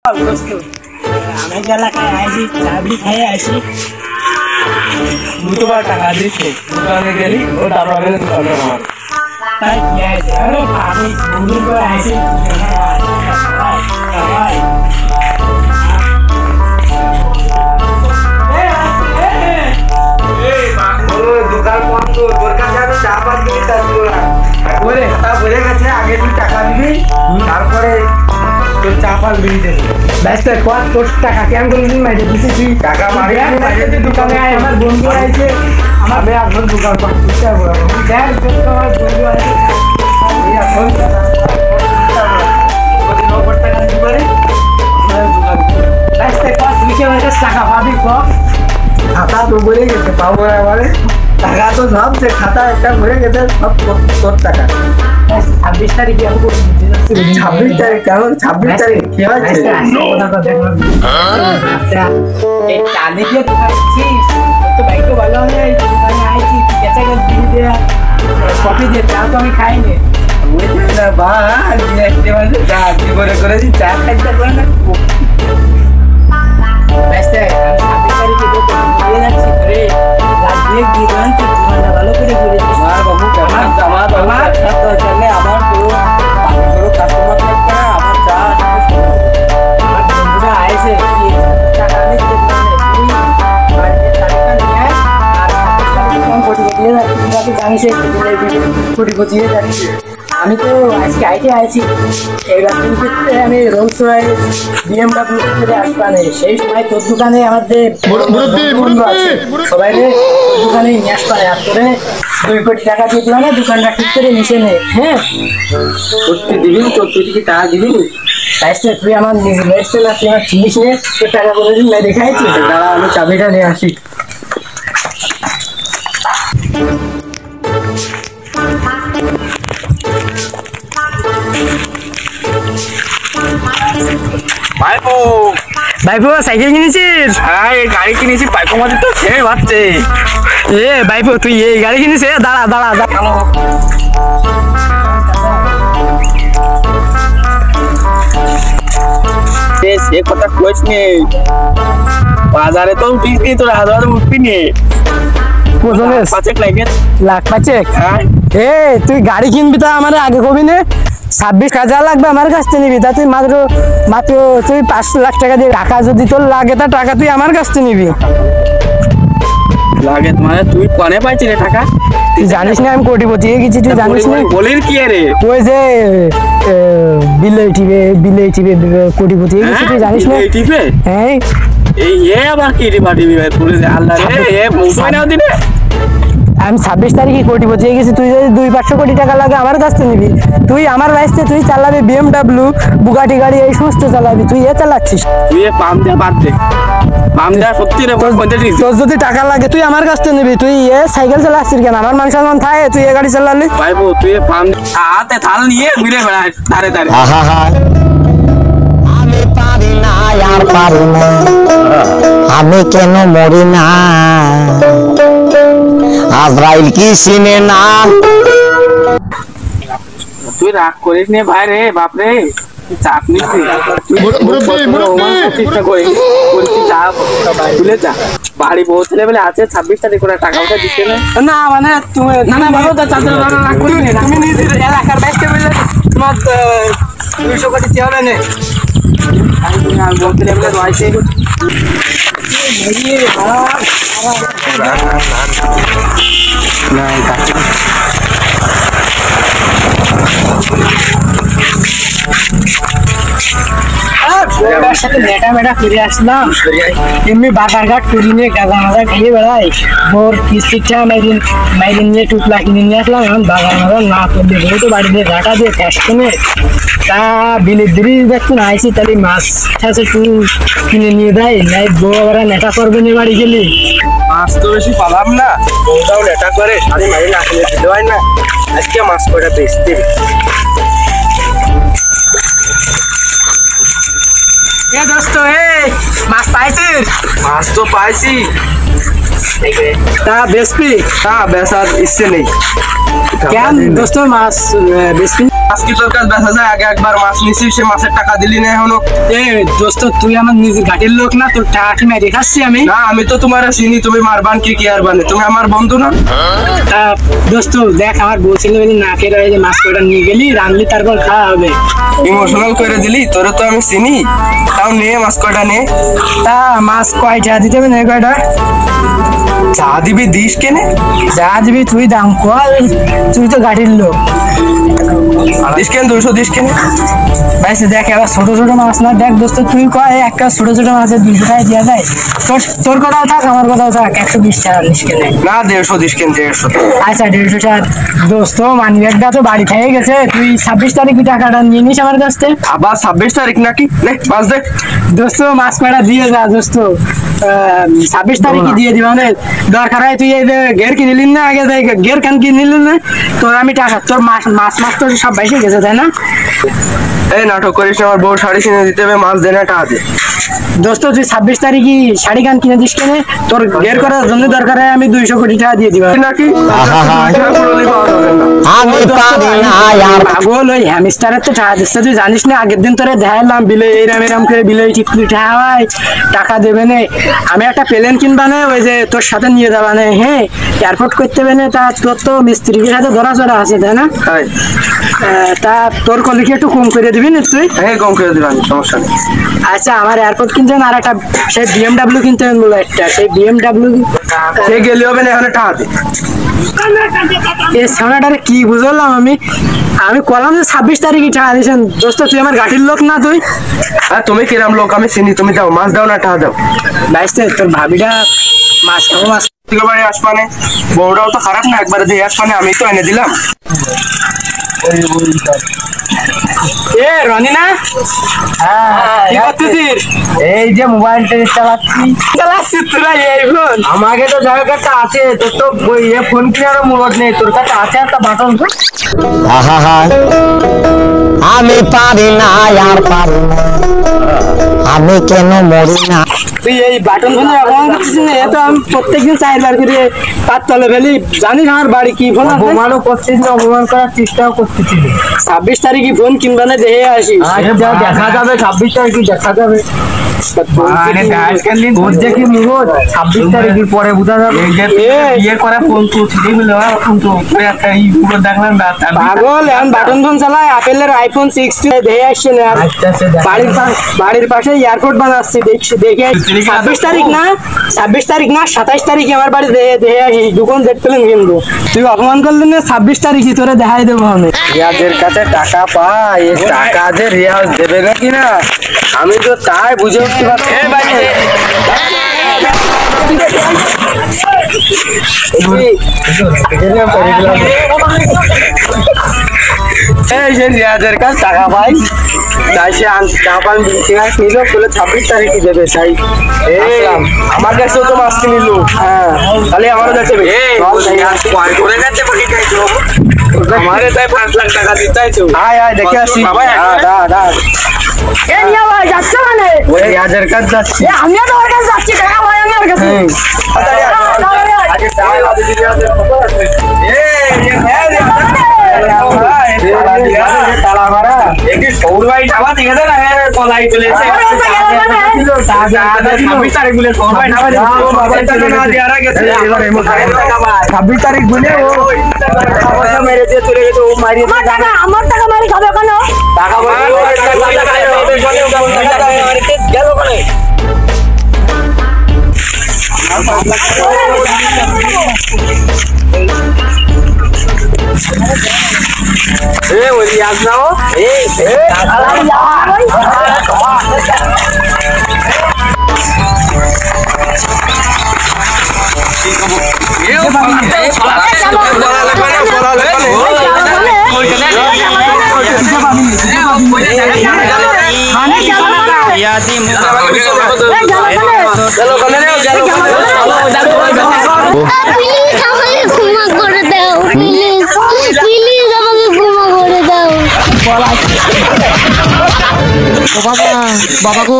আমি এলাকায় আইছি চাবি খেয়ে আসি দুটোবার টাকা দিচ্ছে দোকানে গেলি ও ডাবলা বেলে দোকানে আমার তাই কি আছে আরে আমি বন্ধু করে আইছি দোকান বন্ধ তোর কাছে আমি চা পান দিবি তারপরে তা বলে গেছে আগে তুই টাকা দিবি তারপরে তোর চা পান দিবি ব্যস্ত কত তোর টাকা কেন করলি মাইরে দিছিস তুই টাকা মারি বাইরে দোকানে আয় আমার বন্ধু আইছে আমার ভাই আপনার দোকান পাঠ করতে হবে দেখ তোমার বন্ধু আইছে এই এখন কত নগদ টাকা দিতে পারে ব্যস্ত কত লিখে আমার কাছে টাকা পাবি কম খাতা তো বলে গেছে পাবো এবারে টাকা তো সব যে খাতা একটা ভরে গেছে সব তোর টাকা 26 তারিখে আমি 26 তারিখ কেমন 26 তারিখ কি হয়েছে এই কানে দিয়ে খাচ্ছিস তো বাইক তো ভালো নেই দোকানে আইছি কেঁচা গেছ দিয়ে দেয়া কফি দিয়ে চা তো আমি খাইনি বুঝলি না বা একটা মানে চা জীবনে করেছি চা খাইতে পারে না ব্যস্ত আমি 26 তারিখে তো দিয়ে যাচ্ছি রে রাত দিয়ে দিলাম তুই দোকানটা ভালো করে করেছিস আমার বাবু কেমন আমার বাবা খাতা চলে আমার পুরো কাস্টমার থাকবে না আমার চা আমার বন্ধুরা আইছে কি টাকা নিতে মানে তুই টাকা নিয়ে আর কম কোটি দিয়ে যাচ্ছি জানিস কোটি দিয়ে যাচ্ছি আমি তো আজকে আইতে আইছি এই রাতের ক্ষেত্রে আমি রোলস রয়েস BMW থেকে আসবানে সেই সময় তোর দোকানে আমাদের বন্ধু আছে সবাই দোকানে নিয়ে আসবানে আর তোরে 2 কোটি টাকা দিয়ে দিলাম না দোকানটা ঠিক করে মিশে নে হ্যাঁ সত্যি দিবি তোর তুই কি টাকা দিবি তাইলে তুই আমার নিজের রেস্টে না তুই আমার চিনিস নে তোর টাকা কোনোদিন না দেখাইছি দাঁড়া আমি চাবিটা নিয়ে আসি ভাইপো সাইকেল কিনেছিস হ্যাঁ এই গাড়ি কিনেছি পাইপো মাঝে তো ছেড়ে বাড়ছে এ ভাইপো তুই এই গাড়ি কিনিস দাঁড়া দাঁড়া দাঁড়া সে কথা কইস নে বাজারে তো উঠিস নি তোর হাজার উঠবি নি পাঁচেক লাগে লাখ পাঁচেক এ তুই গাড়ি কিনবি তা আমার আগে কবি নে 26,000 লাগবে আমার কাছ থেকে নিবি তা তুই মাত্র তুই 5 লাখ টাকা দিয়ে টাকা যদি তোর লাগে তা টাকা তুই আমার কাছ থেকে নিবি লাগে মানে তুই কোনে পাইছিস রে টাকা তুই জানিস না আমি কোটিপতি হয়ে গেছি তুই জানিস না বলির কি রে ওই যে বিলেটিভে কোটিপতি হয়ে গেছি তুই জানিস না বিলেটিভে হ্যাঁ এই আবার কি রে বাটি ভাই পুরো আল্লাহ রে এ মুম্বাই নাও দিনে আমি 26 তারিখে কোটিপতি হয়ে গেছি তুই যদি 200-500 কোটি টাকা লাগে আমার কাছ থেকে নিবি তুই আমার রাস্তায় তুই চালাবি BMW বুগাটি গাড়ি এই সমস্ত চালাবি তুই এ চালাচ্ছিস তুই পাম দে বাদ দে পাম দে সত্যি রে তোর যদি টাকা লাগে তুই আমার কাছ থেকে নিবি তুই এ সাইকেল চালাচ্ছিস কেন আমার মান সম্মান থাকে তুই এ গাড়ি চালালি ভাইবো তুই পাম হাতে থাল নিয়ে ঘুরে বেড়াস ধারে ধারে আমি পারি না আর পারি না আমি কেন মরি না আজরাইল কি চিনে না তুই রাগ করিস নে ভাই রে বাপ রে চাপ নিচ্ছি চেষ্টা করি তুলে যা বাড়ি পৌঁছলে বলে আছে 26 তারিখ করে টাকা ওটা দিতে না মানে তুমি না ভালো তো চাচা রাগ করি না তুমি নিজের এলাকার বাইকে বলে তোমার 200 কোটি চেয়ে হবে না আর বলতে বলে রয়েছে সাথে মেটা মেটা ফিরে আসলাম এমনি বাজারঘাট করি নিয়ে গাঁজা মাজা খেয়ে বেড়াই ওর কিস্তিটা মাইরিন নিয়ে টুকলা কিনে নিয়ে আসলাম এখন বাজার মাজা না করলে বলে তো বাড়িতে ঘাটা দিয়ে ক্যাশ কিনে তা বিলের দিবি দেখছো না আইসি তাহলে মাছ আছে একটু কিনে নিয়ে দেয় নাই বউ আবার নেটা করবে নিয়ে বাড়ি গেলি মাছ তো বেশি পালাম না বউটাও নেটা করে সারি মারি না কিনে দিতে হয় না আজকে মাছ কয়টা বেচতে এ দোস্ত মাছ পাইছিস মাছ তো পাইছি তা বেচবি না বেচার ইচ্ছে নেই কেন দোস্ত মাছ বেচবি মাছ কি তোর কাছে বেচা যায়? আগে একবার মাছ নিছি, সে মাছের টাকা দিলি না এখনো। এ দোস্ত তুই আমার নিজে ঘাটের লোক না, তোর টাকা কি মেরে খাচ্ছি আমি? না আমি তো তোমার চিনি, তুমি মারবান কি আর বানে, তুমি আমার বন্ধু না? তা দোস্ত দেখ, আমার বলছিল না খেয়ে রয়ে যে মাছ কটা নিয়ে গেলি, রানলি তারপর খাওয়া হবে। ইমোশনাল করে দিলি, তোরে তো আমি চিনি। তাও নিয়ে মাছ কয়টা নে। তা মাছ কয়টা দিতে হবে না কয়টা? চা দিবি, দিস কেনে? যা দিবি তুই দাম কর, তুই তো গাড়ির লোক। দিস কেন 200 দিস কেনে? ভাইসে দেখ এবার ছোট ছোট মাছ না, দেখ দোস্ত তুই কয় একটা ছোট ছোট মাছের 200 টাকা দেওয়া যায়? তোর কথাও থাক আমার কথাও থাক, 120 টাকা নিস কেনে? না 150 দিস কেন, 150। আচ্ছা 150 টাকা। দোস্ত মানিব্যাগটা তো বাড়ি থেকে গেছে, তুই 26 তারিখে টাকাটা নিয়ে নিস আমার কাছ থেকে। আবার 26 তারিখ নাকি? নে মাছ দে। দোস্ত মাছ কয়টা দিয়ে যা দোস্ত, 26 তারিখে দিয়ে দিবা। মানে দরকার হয় তুই এই যে ঘের কিনে নিলি না, আগে ঘের কান কিনে নিলি না, তোর আমি টাকা, তোর মাছ তো সব বাইসে গেছে তাই না? এই নাটক করিস না, আমার বউ শাড়ি কিনে দিতে হবে, মাছ দে না, টাকা দে। দোস্ত তুই 26 তারিখে শাড়ি গান কিনে দিস কেনে? তোর ঘের করার জন্য দরকার হয় আমি 200 কোটি টাকা দিয়ে দিবা নাকি? আমি পারি না আর পাগল, ওই হ্যামস্টারের তো টাকা দিচ্ছে, তুই জানিস না? আগের দিন তোরে দেখালাম বিলে এরাম করে বিলে টিপলি টাকা দেবে না। আমি একটা প্লেন কিনবা না, ওই যে তোর সাথে নিয়ে যাবা না, হ্যাঁ এয়ারপোর্ট করতে হবে না। তা তোর তো মিস্ত্রির সাথে ধরাচড়া আছে তাই না? তা তোর কলিকে একটু কম করে দিবি না তুই? হ্যাঁ কম করে দিবেন, সমস্যা নেই। আচ্ছা আমার এয়ারপোর্ট কিনতে আর একটা সেই BMW কিনতে হবে বলে একটা, সেই BMW সে গেলে হবে না, এখানে টাকা দে। এই সামনাটারে কি বুঝলাম আমি কলাম যে 26 তারিখে টাকা দিয়েছেন। দোস্ত তুই আমার গাড়ির লোক না তুই? আর তুমি কিরাম লোক আমি চিনি, তুমি দাও মাছ দাও না টাকা দাও। বাইসতে তোর ভাবিটা মাছ খাবো, মাছ থেকে বাড়ি আসবানে, বউটাও তো খারাপ না, একবারে দিয়ে আসবানে, আমি তো এনে দিলাম। এ রনি না? কি করতেছিস? এই যে মোবাইল চালাচ্ছিস তোরা এই ফোন? আমাকে তো যার কাছে আছে, তোর তো ফোন কেনারও মুরত নেই, তোর কাছে আছে একটা বাটন। আমি পারি না আর পারি না, আমি কেন মরি না? তুই এই বাটন ফোনে অপমান করছিস না? এ তো আমি প্রত্যেকদিন 4 বার করে পাত তলে ফেলি, জানিস আমার বাড়ি কি ফোন আছে? অপমানও করছিস না, অপমান করার চেষ্টাও করতেছিস। 26 তারিখে ফোন কিনবা না, দেখে আসিস। আচ্ছা দেখা যাবে, 26 তারিখে দেখা যাবে। তোর যে কি মুরত, 26 তারিখের পরে বোঝা যাবে। বিয়ে করা ফোন তো ছিঁড়ে গেল, এখন তো একটা পুরো দেখলাম না। পাগল এখন বাটন ফোন চালায়, আপেলের আইফোন 16 দেখে আসছে না। বাড়ির পাশে এয়ারপোর্ট বানাচ্ছে, দেখে 26 তারিখ না 27 তারিখে আমার বাড়ি দেখে আসিস, দোকান দেখতে পেলেন কিন্তু তুই অপমান করলি না। 26 তারিখে তোরা দেখাই দেবো আমি। রিয়াজের কাছে টাকা পাই, এই টাকা যে রিয়াজ দেবে নাকি না আমি তো তাই বুঝে উঠতে পারছি। এই যে রিয়াজের কাছে টাকা পাই, তাই সে জাপান নিল বলে 26 তারিখে দেবে। তাই আমার কাছেও তো মাছ নিল, হ্যাঁ তাহলে আমারও কাছে আমারে তাই 5 লাখ টাকা দিতে চাইছো। আয় আয় দেখে আসি। যাচ্ছে মানে ওই রিয়াজের কাছে যাচ্ছি। আমিও তো ওর কাছে যাচ্ছি, টাকা ভাই আমি ওর কাছে। ছাব্বিশ তারিখ বলে মেরে দিয়ে চলে গেছে, ও মারিয়ে আমার টাকা মারি খাবে কেন? টাকা গেল ওখানে। ওই রিয়াজ নাও বাবা গো